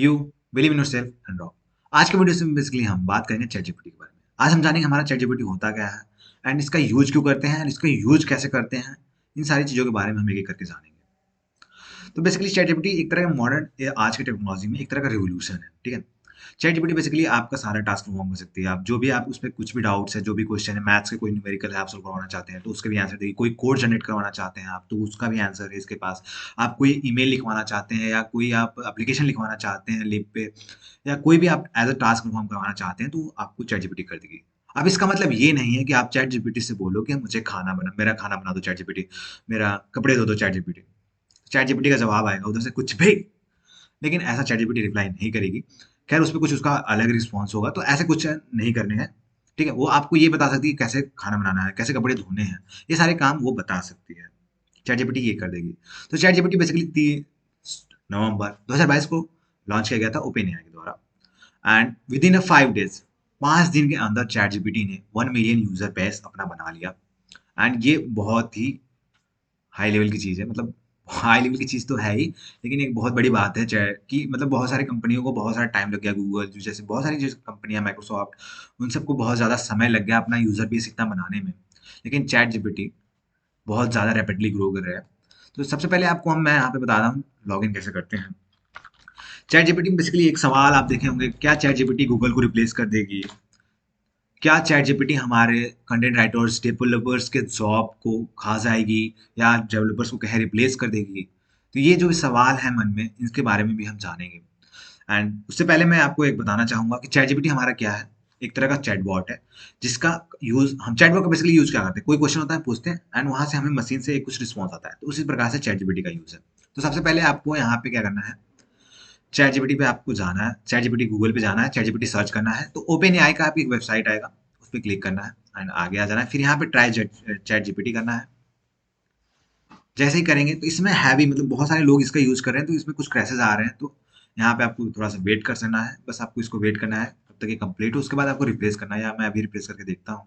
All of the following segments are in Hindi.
You believe in yourself and rock. आज के वीडियो में बेसिकली हम बात करेंगे चैट जीपीटी के बारे में। आज हम जानेंगे हमारा चैट जीपीटी होता क्या है एंड इसका यूज क्यों करते हैं एंड इसका यूज कैसे करते हैं। इन सारी चीज़ों के बारे में हम एक-एक करके जानेंगे। तो बेसिकली चैट जीपीटी एक तरह का मॉडर्न आज की टेक्नोलॉजी में एक तरह का रिवॉल्यूशन है, ठीक है? चैट जीपीटी बेसिकली आपका सारा टास्क परफॉर्म कर सकती है। आप जो भी आप उसमें कुछ भी डाउट्स है, जो भी क्वेश्चन है, मैथ्स के कोई न्यूमेरिकल है आप सॉल्व करवाना चाहते हैं, तो उसके भी आंसर देगी। कोई कोड जनरेट करवाना चाहते हैं आप, तो उसका भी आंसर है इसके पास। आप कोई ईमेल लिखवाना चाहते हैं या कोई आप एप्लीकेशन लिखवाना चाहते हैं लिब पे या कोई भी आप एज़ अ टास्क परफॉर्म करवाना चाहते हैं, तो आपको चैट जीपीटी कर देगी। अब इसका मतलब ये नहीं है कि आप चैट जीपीटी से बोलो कि मुझे मेरा खाना बना दो चैट जीपीटी, मेरा कपड़े धो दो चैट जीपीटी। चैट जीपीटी का जवाब आएगा उधर से कुछ भी, लेकिन ऐसा चैट जीपीटी रिप्लाई नहीं करेगी। खैर उसपे कुछ उसका अलग रिस्पॉन्स होगा, तो ऐसे कुछ नहीं करने हैं, ठीक है? वो आपको ये बता सकती है कैसे खाना बनाना है, कैसे कपड़े धोने हैं, ये सारे काम वो बता सकती है। चैट जीपीटी ये कर देगी। तो चैट जीपीटी बेसिकली 30 नवंबर 2022 को लॉन्च किया गया था ओपन एआई के द्वारा एंड विदिन अ 5 डेज़ 5 दिन के अंदर चैट जीपीटी ने 1 मिलियन यूज़र बेस अपना बना लिया एंड ये बहुत ही हाई लेवल की चीज़ है, मतलब हाई लेवल की चीज़ तो है ही, लेकिन एक बहुत बड़ी बात है कि मतलब बहुत सारी कंपनियों को बहुत सारा टाइम लग गया, गूगल जैसे बहुत सारी जैसे कंपनियाँ, माइक्रोसॉफ्ट, उन सबको बहुत ज़्यादा समय लग गया अपना यूज़र बेस इतना बनाने में। लेकिन चैट जीपीटी बहुत ज़्यादा रैपिडली ग्रो कर रहा है। तो सबसे पहले आपको मैं यहाँ पे बता रहा हूँ लॉगिन कैसे करते हैं। चैट जीपीटी में बेसिकली एक सवाल आप देखे होंगे, क्या चैट जीपीटी गूगल को रिप्लेस कर देगी? क्या चैट जीपीटी हमारे कंटेंट राइटर्स, डेवलपर्स के जॉब को खा जाएगी या डेवलपर्स को कहे रिप्लेस कर देगी? तो ये जो सवाल है मन में, इसके बारे में भी हम जानेंगे। एंड उससे पहले मैं आपको एक बताना चाहूँगा कि चैट जीपीटी हमारा क्या है? एक तरह का चैटबॉट है, जिसका यूज़ हम चैटबॉट का बेसिकली यूज़ क्या करते हैं? कोई क्वेश्चन होता है, पूछते हैं एंड वहाँ से हमें मशीन से कुछ रिस्पॉन्स आता है। तो उसी प्रकार से चैट जीपीटी का यूज़ है। तो सबसे पहले आपको यहाँ पे क्या करना है, चैट जीपीटी पे आपको जाना है, चैट जीपीटी गूगल पे जाना है, चैट जीपीटी सर्च करना है, तो ओपन एआई का आपकी एक वेबसाइट आएगा, उस पे क्लिक करना है एंड आगे आ जाना है। फिर यहाँ पे ट्राई चैट जीपीटी करना है। जैसे ही करेंगे तो इसमें है भी मतलब बहुत सारे लोग इसका यूज़ कर रहे हैं, तो इसमें कुछ क्रैशेज़ आ रहे हैं, तो यहाँ पे आपको थोड़ा-सा वेट कर सकना है। बस आपको इसको वेट करना है, तब तक ये कंप्लीट हो, उसके बाद आपको रिफ्रेश करना है या मैं अभी रिफ्रेश करके देखता हूँ।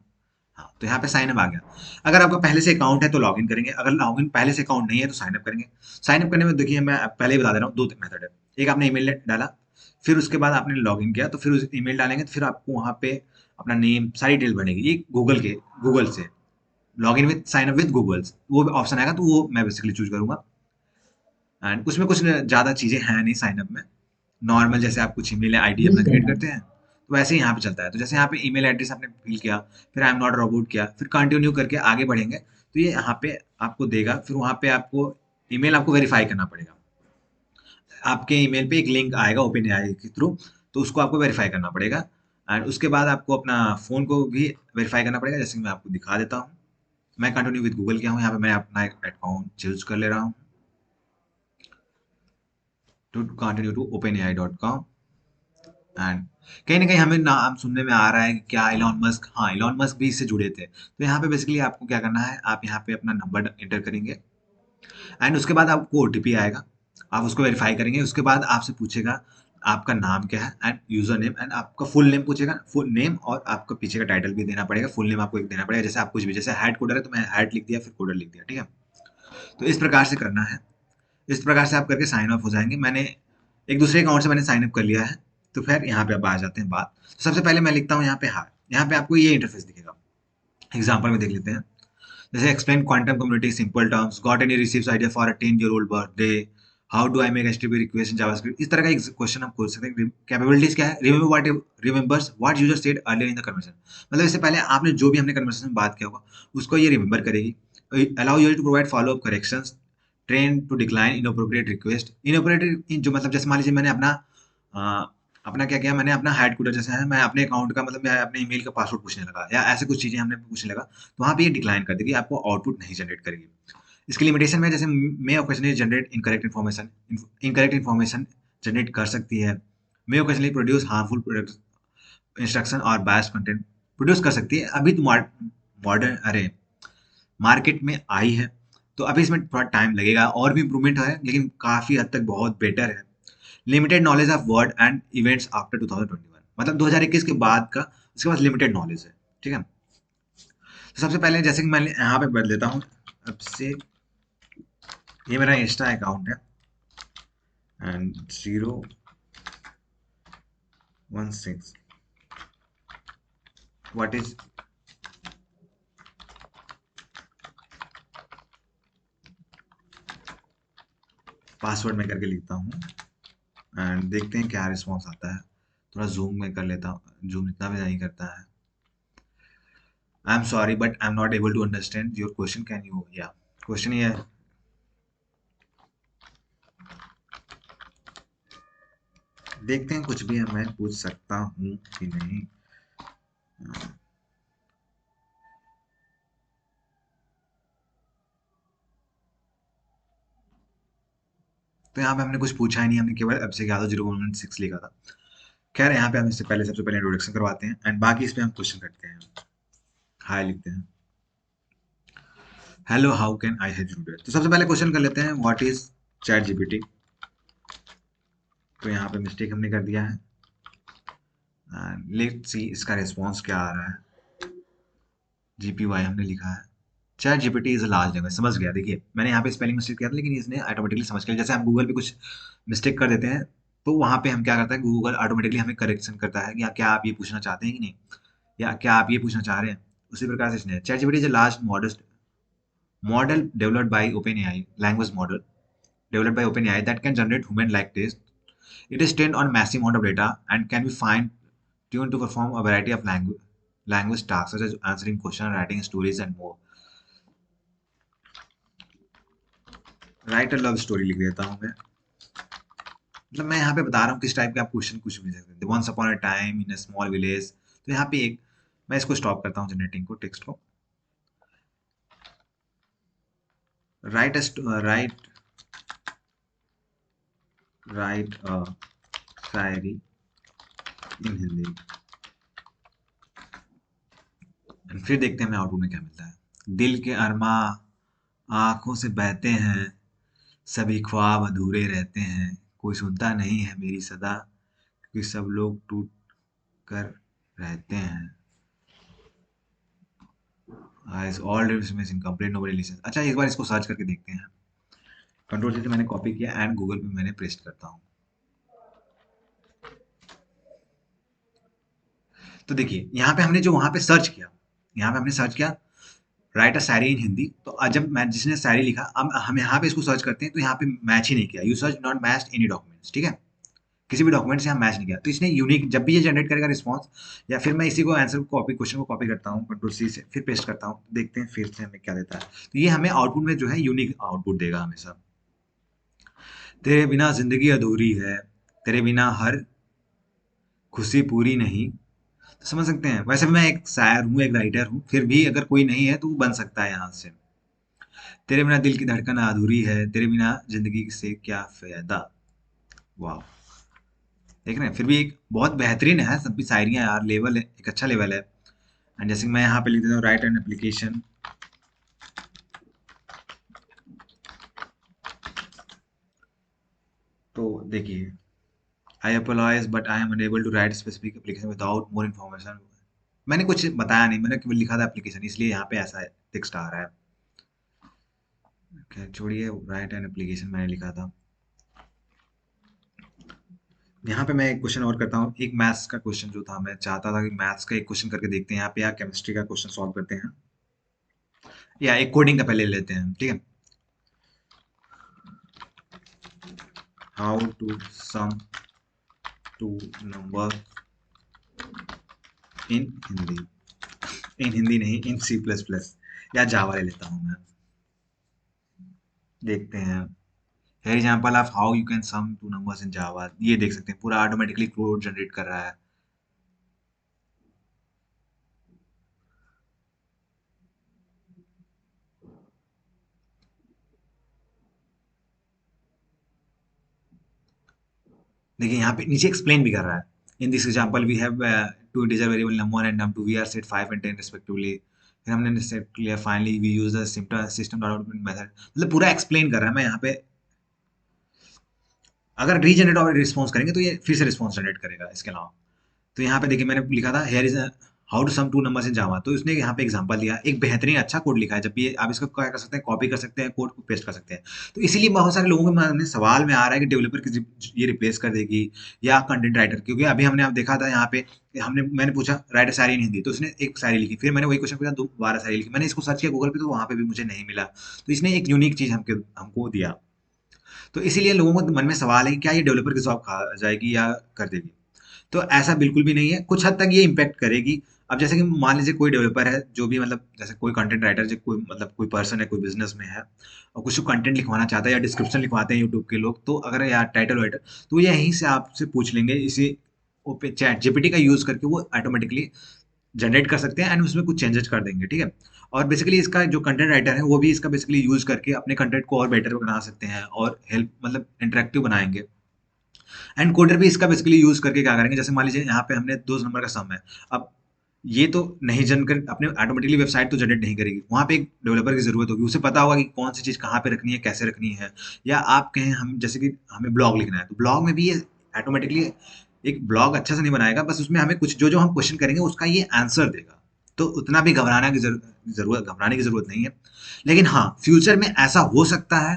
हाँ, तो यहाँ पे साइन अप आ गया। अगर आपका पहले से अकाउंट है तो लॉगिन करेंगे, अगर लॉगिन पहले से अकाउंट नहीं है तो साइन अप करेंगे। साइन अप करने में देखिए मैं पहले ही बता दे रहा हूँ 2 मेथड है। एक आपने ईमेल डाला, फिर उसके बाद आपने लॉगिन किया, तो फिर उस ईमेल डालेंगे तो फिर आपको वहाँ पे अपना नेम, सारी डिटेल बनेगी। ये गूगल से login with sign up with Google's वो ऑप्शन आएगा, तो वो मैं बेसिकली चूज़ करूँगा। एंड उसमें कुछ ज़्यादा चीज़ें हैं नहीं साइन अप में। नॉर्मल जैसे आप कुछ ईमेल आईडी अपना क्रिएट करते हैं, तो वैसे ही यहाँ पे चलता है। तो जैसे यहाँ पे ईमेल एड्रेस आपने फिल किया, फिर आई एम नॉट रोबोट किया, फिर कंटिन्यू करके आगे बढ़ेंगे, तो ये यहाँ पे आपको देगा। फिर वहाँ पे आपको ईमेल आपको वेरीफाई करना पड़ेगा। आपके ईमेल पे एक लिंक आएगा ओपन एआई के थ्रू, तो उसको आपको वेरीफाई करना पड़ेगा एंड उसके बाद आपको अपना फ़ोन को भी वेरीफाई करना पड़ेगा, जैसे कि मैं आपको दिखा देता हूँ। मैं कंटिन्यू विद गूगल किया हूँ, यहाँ पे मैं अपना एक अकाउंट चूज़ कर ले रहा हूँ, to continue to openai.com and कहीं न कहीं हमें नाम सुनने में आ रहा है कि क्या इलॉन मस्क, हाँ, इलॉन मस्क भी इससे जुड़े थे। तो यहाँ पे बेसिकली आपको क्या करना है, आप यहाँ पे अपना नंबर एंटर करेंगे एंड उसके बाद आपको ओटीपी आएगा। आप उसको वेरीफाई करेंगे, उसके बाद आपसे पूछेगा आपका नाम क्या है एंड यूज़र नेम एंड आपका फुल नेम पूछेगा, फुल नेम और आपका पीछे का टाइटल भी देना पड़ेगा। फुल नेम आपको एक देना पड़ेगा, जैसे आप कुछ भी, जैसे हेड कोडर है तो मैं हेड लिख दिया, फिर कोडर लिख दिया, ठीक है? तो इस प्रकार से करना है। इस प्रकार से आप करके साइन ऑफ हो जाएँगे। मैंने एक दूसरे अकाउंट से मैंने साइन अप कर लिया है, तो फिर यहाँ पे अब आ जाते हैं बात। तो सबसे पहले मैं लिखता हूँ यहाँ पे हाय, यहाँ पे आपको ये इंटरफ़ेस दिखेगा। एग्ज़ाम्पल में देख लेते हैं। जैसे explain quantum community simple terms, got any receives idea for a 10 year old birthday, how do I make HTTP request in JavaScript. इस तरह का एक क्वेश्चन आप पूछ सकते हैं। कैपेबिलिटीज़ क्या है? Remembers what user said earlier in the conversation. मतलब इससे पहले आपने जो भी हमने कन्वर्सेशन में बात किया होगा, उसको ये रिमेंबर करेगी। Allow user to provide follow up corrections, train to decline inappropriate request. Inappropriate जो मतलब जैसे मान लीजिए मैंने अपना क्या किया, मैंने अपना हेड कोडर जैसे है, मैं अपने अकाउंट का मतलब मैं अपने ईमेल का पासवर्ड पूछने लगा या ऐसे कुछ चीज़ें हमने पूछने लगा, तो वहाँ पे ये डिक्लाइन कर देगी, आपको आउटपुट नहीं जनरेट करेगी। इसकी लिमिटेशन में जैसे may occasionally generate incorrect information generate कर सकती है। May occasionally produce harmful product instruction और बायस कंटेंट प्रोड्यूस कर सकती है। अभी तो मॉडर्न अरे मार्केट में आई है, तो अभी इसमें थोड़ा टाइम लगेगा, और भी इम्प्रूवमेंट है, लेकिन काफ़ी हद तक बहुत बेटर है। Limited knowledge of word and events after 2021, मतलब 2021 के बाद का, उसके बाद लिमिटेड नॉलेज है, ठीक है? तो सबसे पहले जैसे कि मैं यहाँ पे बदल देता हूँ, अब से ये मेरा इंस्टा अकाउंट है एंड 0 16 व्हाट इज पासवर्ड में करके लिखता हूँ एंड देखते हैं क्या रिस्पॉन्स आता है। थोड़ा जूम में कर लेता हूँ, जूम इतना भी नहीं करता है। I am sorry but I am not able to understand your question, can you, या क्वेश्चन ये है। देखते हैं कुछ भी मैं पूछ सकता हूँ कि नहीं। तो यहाँ पे हमने कुछ पूछा ही नहीं, हमने केवल अभिषेक यादव 016 लिखा था। खैर यहाँ पे हम इससे पहले सबसे पहले इंट्रोडक्शन करवाते हैं एंड बाकी इस पे हम क्वेश्चन करते हैं। हाय लिखते हैं, hello how can I help you. तो सबसे पहले क्वेश्चन कर लेते हैं, व्हाट इज चैट जीपीटी। तो यहाँ पे मिस्टेक हमने कर दिया है। लेट्स सी इसका रिस्पॉन्स क्या आ रहा है। जीपीवाई हमने लिखा है। Chat GPT is a large language, समझ गया। देखिए मैंने यहाँ पे स्पेलिंग मिस्टेक किया था लेकिन इसने ऑटोमेटिकली समझ लिया। जैसे हम गूगल पे कुछ मिस्टेक कर देते हैं तो वहाँ पे हम क्या करता है, गूगल ऑटोमेटिकली हमें करेक्शन करता है कि क्या आप ये पूछना चाहते हैं कि नहीं, या क्या आप ये पूछना चाह रहे हैं। उसी प्रकार से इसने chat GPT is a large model developed by open AI, language model developed by OpenAI that can generate human-like text. It is trained on massive amount of data and can be fine-tuned to perform a variety of language tasks such as answering questions, writing stories, and more. Write a love story लिख देता हूँ मैं। मतलब मैं यहाँ पे बता रहा हूँ किस टाइप के आप क्वेश्चन कुछ भी सकते हैं। Once upon a time in a small village। तो यहाँ पे एक, मैं इसको स्टॉप करता हूँ जनरेटिंग को, टेक्स्ट को। राइट राइट शायरी इन हिंदी। फिर देखते हैं हमें आउटपुट में क्या मिलता है। दिल के अरमा आंखों से बहते हैं, सभी ख्वाब अधूरे रहते हैं, कोई सुनता नहीं है मेरी सदा, क्योंकि सब लोग टूट कर रहते हैं। All dreams missing complete nobody lessons. अच्छा एक बार इसको सर्च करके देखते हैं। कंट्रोल से मैंने कॉपी किया एंड गूगल पे मैंने पेस्ट करता हूँ। तो देखिए यहाँ पे हमने जो वहां पे सर्च किया, यहाँ पे हमने सर्च किया राइट अ शायरी इन हिंदी। तो जब मैं जिसने शायरी लिखा, अब हम यहाँ पे इसको सर्च करते हैं तो यहाँ पे मैच ही नहीं किया। You search not match any documents, ठीक है, किसी भी डॉक्यूमेंट से हम मैच नहीं किया। तो इसने यूनिक, जब भी ये जनरेट करेगा रिस्पॉन्स, या फिर मैं इसी को आंसर को कॉपी, क्वेश्चन को कॉपी करता हूँ कंट्रोल सी से, फिर पेस्ट करता हूँ, देखते हैं फिर से हमें क्या देता है। तो ये हमें आउटपुट में जो है यूनिक आउटपुट देगा हमेशा। तेरे बिना जिंदगी अधूरी है, तेरे बिना हर खुशी पूरी नहीं। तो समझ सकते हैं, वैसे भी मैं एक शायर हूँ, एक राइटर हूँ, फिर भी अगर कोई नहीं है तो वो बन सकता है यहाँ से। तेरे बिना दिल की धड़कन अधूरी है, तेरे बिना जिंदगी से क्या फायदा। वाह, देख रहे हैं, फिर भी एक बहुत बेहतरीन है, सब भी शायरियाँ यार, लेवल है, एक अच्छा लेवल है। एंड जैसे मैं यहाँ पे लिख देता हूँ राइट एन एप्लीकेशन। तो देखिए, I apologise but I am unable to write specific application without more information. मैंने कुछ बताया नहीं, मैंने केवल लिखा था एप्लीकेशन, इसलिए यहाँ पे ऐसा टेक्स्ट आ रहा है। खैर छोड़िए, राइट एन एप्लीकेशन मैंने लिखा था। यहाँ पे मैं एक क्वेश्चन और करता हूँ। एक मैथ्स का क्वेश्चन जो था, मैं चाहता था कि मैथ्स का एक क्वेश्चन करके देखते हैं यहाँ पे, या केमिस्ट्री का क्वेश्चन सॉल्व करते हैं, या एक कोडिंग का पहले ले लेते हैं, ठीक है। How to sum two number in Hindi. In Hindi नहीं, इन सी प्लस प्लस या जावा ले लेता हूँ मैं। देखते हैं, for example of how you can sum two numbers in Java. ये देख सकते हैं पूरा ऑटोमेटिकली कोड जनरेट कर रहा है। देखिए यहाँ पे नीचे एक्सप्लेन भी कर रहा है। In this example we have two integer variable number and num2 we are set 5 and 10 respectively. फिर हमने सेट किया, finally we use the system dot output method. मतलब पूरा एक्सप्लेन कर रहा है। मैं यहाँ पे अगर रीजनरेट और रिस्पॉन्स करेंगे तो ये फिर से रिस्पॉन्स जनरेट करेगा इसके अलावा। तो यहाँ पे देखिए मैंने लिखा था, here is how to sum two numbers in Java, तो उसने यहाँ पे एग्जांपल दिया, एक बेहतरीन अच्छा कोड लिखा है, जब भी आप इसको क्या कर सकते हैं, कॉपी कर सकते हैं, कोड को पेस्ट कर सकते हैं। तो इसीलिए बहुत सारे लोगों के मन में सवाल में आ रहा है कि डेवलपर की ये रिप्लेस कर देगी या कंटेंट राइटर, क्योंकि अभी हमने आप देखा था यहाँ पे, मैंने पूछा राइट अ शायरी इन हिंदी, तो उसने एक शायरी लिखी, फिर मैंने वही क्वेश्चन पूछा, दोबारा शायरी लिखी, मैंने इसको सर्च किया गूगल पे तो वहाँ पे भी मुझे नहीं मिला। तो इसने एक यूनिक चीज हमको दिया। तो इसीलिए लोगों के मन में सवाल है कि क्या ये डेवलपर की जॉब खा जाएगी या कर देगी। तो ऐसा बिल्कुल भी नहीं है, कुछ हद तक ये इम्पैक्ट करेगी। अब जैसे कि मान लीजिए कोई डेवलपर है जो भी मतलब जैसे कोई कंटेंट राइटर, जो कोई मतलब कोई पर्सन है, कोई बिजनेस में है और कुछ कंटेंट लिखवाना चाहता है या डिस्क्रिप्शन लिखवाते हैं यूट्यूब के लोग, तो अगर या टाइटल वाइटल, तो ये यहीं से आपसे पूछ लेंगे, इसी चैट जीपीटी का यूज करके वो ऑटोमेटिकली जनरेट कर सकते हैं एंड उसमें कुछ चेंजेस कर देंगे, ठीक है। और बेसिकली इसका जो कंटेंट राइटर है वो भी इसका बेसिकली यूज करके अपने कंटेंट को और बेटर बना सकते हैं और हेल्प मतलब इंटरेक्टिव बनाएंगे। एंड कोडर भी इसका बेसिकली यूज करके क्या करेंगे, जैसे मान लीजिए यहाँ पे हमने 2 नंबर का सम है, अब ये तो नहीं जनकर अपने ऑटोमेटिकली वेबसाइट तो जनरेट नहीं करेगी, वहाँ पे एक डेवलपर की जरूरत होगी, उसे पता होगा कि कौन सी चीज कहाँ पे रखनी है, कैसे रखनी है। या आप कहें हम जैसे कि हमें ब्लॉग लिखना है, तो ब्लॉग में भी ये ऑटोमेटिकली एक ब्लॉग अच्छा से नहीं बनाएगा, बस उसमें हमें कुछ जो जो हम क्वेश्चन करेंगे उसका ये आंसर देगा। तो उतना भी घबराने की जरूरत नहीं है। लेकिन हाँ, फ्यूचर में ऐसा हो सकता है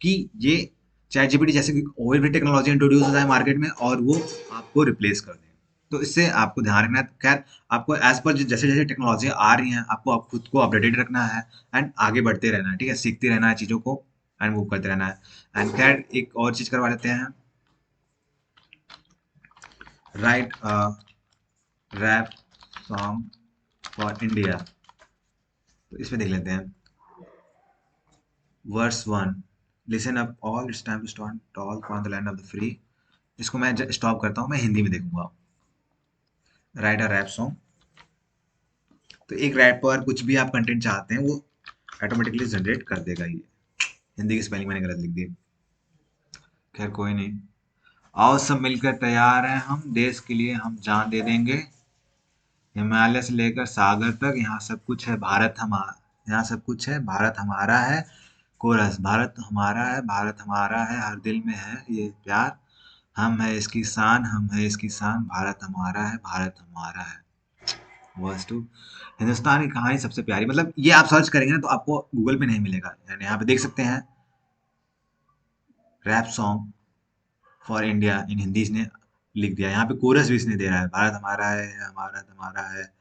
कि ये चैट जीपीटी जैसे कि और भी टेक्नोलॉजी इंट्रोड्यूस हो जाए मार्केट में और वो आपको रिप्लेस कर दें। तो इससे आपको ध्यान रखना है। खैर, आपको एज पर जैसे जैसे टेक्नोलॉजी आ रही हैं, आपको आप खुद को अपडेटेड रखना है एंड आगे बढ़ते रहना है, ठीक है, सीखते रहना है चीज़ों को एंड मूव करते रहना है। एंड खैर एक और चीज़ करवा लेते हैं, right rap song for India. तो इसमें देख लेते हैं, verse 1, listen up all it's time to start tall for the land of the free. इसको मैं स्टॉप करता हूँ, मैं हिंदी में देखूंगा। राइट अ रैप सॉन्ग, तो एक रैपर कुछ भी आप कंटेंट चाहते हैं वो ऑटोमेटिकली जनरेट कर देगा ये। हिंदी की स्पेलिंग मैंने गलत लिख दी, खैर कोई नहीं। आओ सब मिलकर तैयार हैं हम, देश के लिए हम जान दे देंगे, हिमालय से लेकर सागर तक यहाँ सब कुछ है, भारत हमारा, यहाँ सब कुछ है, भारत हमारा है। कोरस, भारत हमारा है, भारत हमारा है, हर दिल में है ये प्यार, हम है इसकी शान, हम है इसकी शान, भारत हमारा है, भारत हमारा है। वर्स 2, हिंदुस्तान की कहानी सबसे प्यारी, मतलब ये आप सर्च करेंगे ना तो आपको गूगल पे नहीं मिलेगा, यानी यहाँ पे देख सकते हैं rap song for India in Hindi इसने लिख दिया, यहाँ पे कोरस भी इसने दे रहा है, भारत हमारा है, हमारा हमारा है,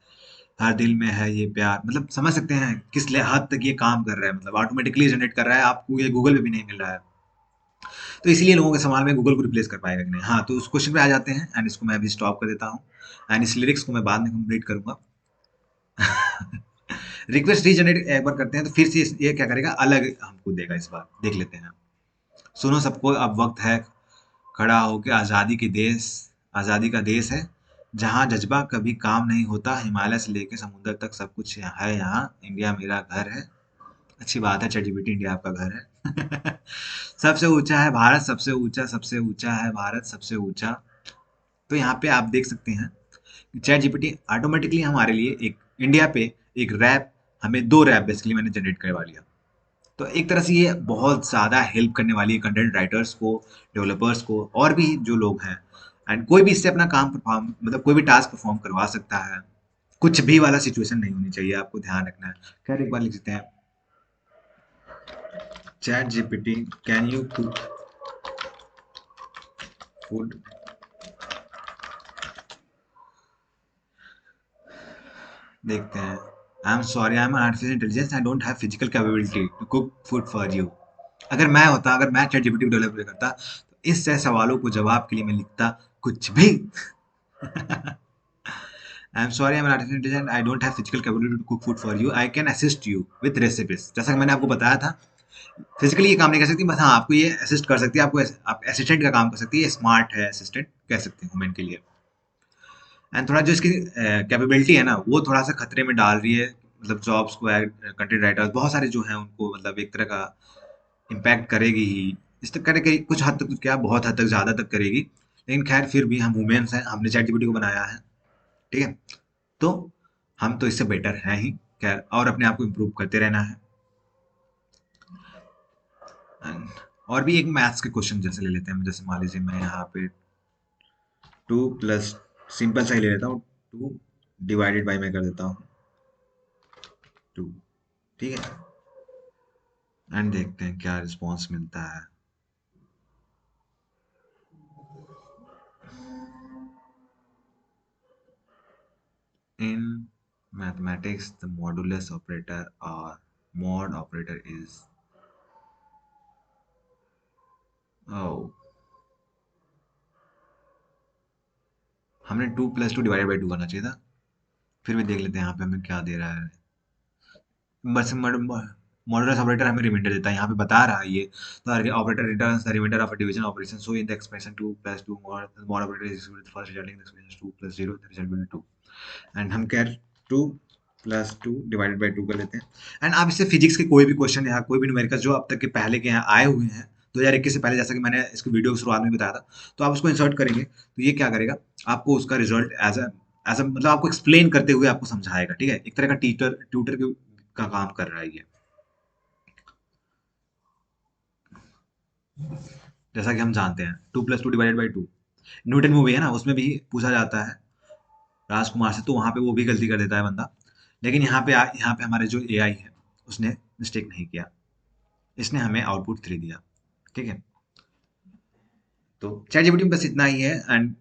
हर दिल में है ये प्यार। मतलब समझ सकते हैं किस हद तक ये काम कर रहा है, मतलब ऑटोमेटिकली जनरेट कर रहा है, आपको ये गूगल पे भी नहीं मिल रहा है। तो इसीलिए लोगों के सवाल में गूगल को रिप्लेस कर पाएगा कि नहीं। हाँ, तो उस क्वेश्चन पे आ जाते हैं एंड इसको मैं अभी स्टॉप कर देता हूँ एंड इस लिरिक्स को मैं बाद में कंप्लीट करूंगा। रिक्वेस्ट रीजनरेट एक बार करते हैं तो फिर से ये क्या करेगा, अलग हमको देगा, इस बार देख लेते हैं। सुनो सबको अब वक्त है खड़ा होके, आज़ादी के देश, आज़ादी का देश है जहाँ जज्बा कभी काम नहीं होता, हिमालय से लेके समुद्र तक सब कुछ है यहाँ, इंडिया मेरा घर है। अच्छी बात है, चैटजीपीटी इंडिया आपका घर है। सबसे ऊंचा है भारत, सबसे ऊंचा है भारत, सबसे ऊंचा। तो यहाँ पे आप देख सकते हैं चैट जीपीटी ऑटोमेटिकली हमारे लिए एक इंडिया पे एक रैप, हमें 2 रैप बेसिकली मैंने जनरेट करवा लिया। तो एक तरह से ये बहुत ज़्यादा हेल्प करने वाली है कंटेंट राइटर्स को, डेवलपर्स को और भी जो लोग हैं। एंड कोई भी इससे अपना काम परफॉर्म मतलब कोई भी टास्क परफॉर्म करवा सकता है, कुछ भी वाला सिचुएशन नहीं होनी चाहिए, आपको ध्यान रखना है। खैर एक बार लिख देते हैं, chat GPT can you cook food. देखते हैं, I am sorry, I am artificial intelligence, I don't have physical capability to cook food for you. अगर मैं चैट जीपीटी को डेवलप करता तो इस से सवालों को जवाब के लिए मैं लिखता कुछ भी। I am sorry, I am artificial intelligence, I don't have physical capability to cook food for you, I can assist you with recipes. जैसा कि मैंने आपको बताया था, फिजिकली ये काम नहीं कर सकती, बस हाँ आपको ये असिस्ट कर सकती है, आपको आप असिस्टेंट का काम कर सकती है, स्मार्ट है असिस्टेंट कह सकते हैं वुमेन के लिए। एंड थोड़ा जो इसकी कैपेबिलिटी है ना वो थोड़ा सा खतरे में डाल रही है, मतलब जॉब्स को, कंटेंट राइटर्स बहुत सारे जो हैं उनको मतलब एक तरह का इम्पैक्ट करेगी ही। इस तक करेगी कुछ हद तक, तो क्या बहुत हद तक ज़्यादा तक करेगी, लेकिन खैर फिर भी हम वुमेन्स हैं, हमने चैट जीपीटी को बनाया है, ठीक है, तो हम तो इससे बेटर हैं ही। खैर और अपने आप को इम्प्रूव करते रहना है। And और भी एक मैथ्स के क्वेश्चन जैसे ले लेते हैं, जैसे मान लीजिए मैं यहाँ पे 2 प्लस, सिंपल सा ही ले लेता हूँ, 2 डिवाइडेड बाई मैं कर देता हूँ 2। ठीक है, एंड देखते हैं क्या रिस्पॉन्स मिलता है। In mathematics, the modulus operator or mod operator is oh हमने 2 + 2 डिवाइडेड बाई 2 करना चाहिए था। फिर भी देख लेते हैं यहाँ पे हमें क्या दे रहा है। बस मॉडुलस ऑपरेटर हमें रिमाइंडर देता है, यहाँ पे बता रहा है ये। The operator returns the reminder of a division operation, so in the expression 2 + 2 mod operator is equal to first resulting expression 2 + 0, the result will be 2। And हम क्या 2 + 2 डिवाइडेड बाई 2 कर लेते हैं। एंड आप इससे फिजिक्स के कोई भी क्वेश्चन या कोई भी न्यूमेरिकल जो अब तक के पहले के यहाँ आए हुए हैं 2021 से पहले, जैसा कि मैंने इसको वीडियो की शुरुआत में बताया था, तो आप उसको इंसर्ट करेंगे तो ये क्या करेगा, आपको उसका रिजल्ट एज अ मतलब आपको एक्सप्लेन करते हुए आपको समझाएगा। ठीक है, एक तरह का टीचर ट्यूटर का काम कर रहा है ये। जैसा कि हम जानते हैं 2 + 2 डिवाइडेड बाई 2 न्यूटन मूवी है ना, उसमें भी पूछा जाता है राजकुमार से, तो वहां पे वो भी गलती कर देता है बंदा। लेकिन यहाँ पे हमारे जो एआई है उसने मिस्टेक नहीं किया, इसने हमें आउटपुट 3 दिया। ठीक है, तो चैट जीपीटी में बस इतना ही है। एंड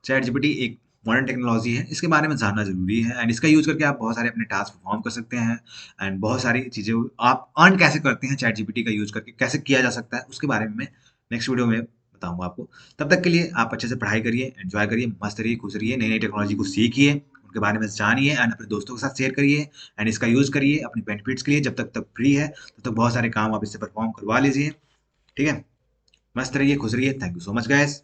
चैट जीपीटी एक मॉडर्न टेक्नोलॉजी है, इसके बारे में जानना जरूरी है। एंड इसका यूज करके आप बहुत सारे अपने टास्क परफॉर्म कर सकते हैं। एंड बहुत सारी चीजें आप अर्न कैसे करते हैं चैट जीपीटी का यूज करके, कैसे किया जा सकता है, उसके बारे में मैं नेक्स्ट वीडियो में बताऊंगा आपको। तब तक के लिए आप अच्छे से पढ़ाई करिए, एंजॉय करिए, मस्त रहिए, खुश रहिए, नई नई टेक्नोलॉजी को सीखिए, उनके बारे में जानिए एंड अपने दोस्तों के साथ शेयर करिए। एंड इसका यूज करिए अपने बेनिफिट्स के लिए, जब तक तक फ्री है तब तक बहुत सारे काम आप इससे परफॉर्म करवा लीजिए। ठीक है, मस्त रहिए, खुश रहिए। Thank you so much guys.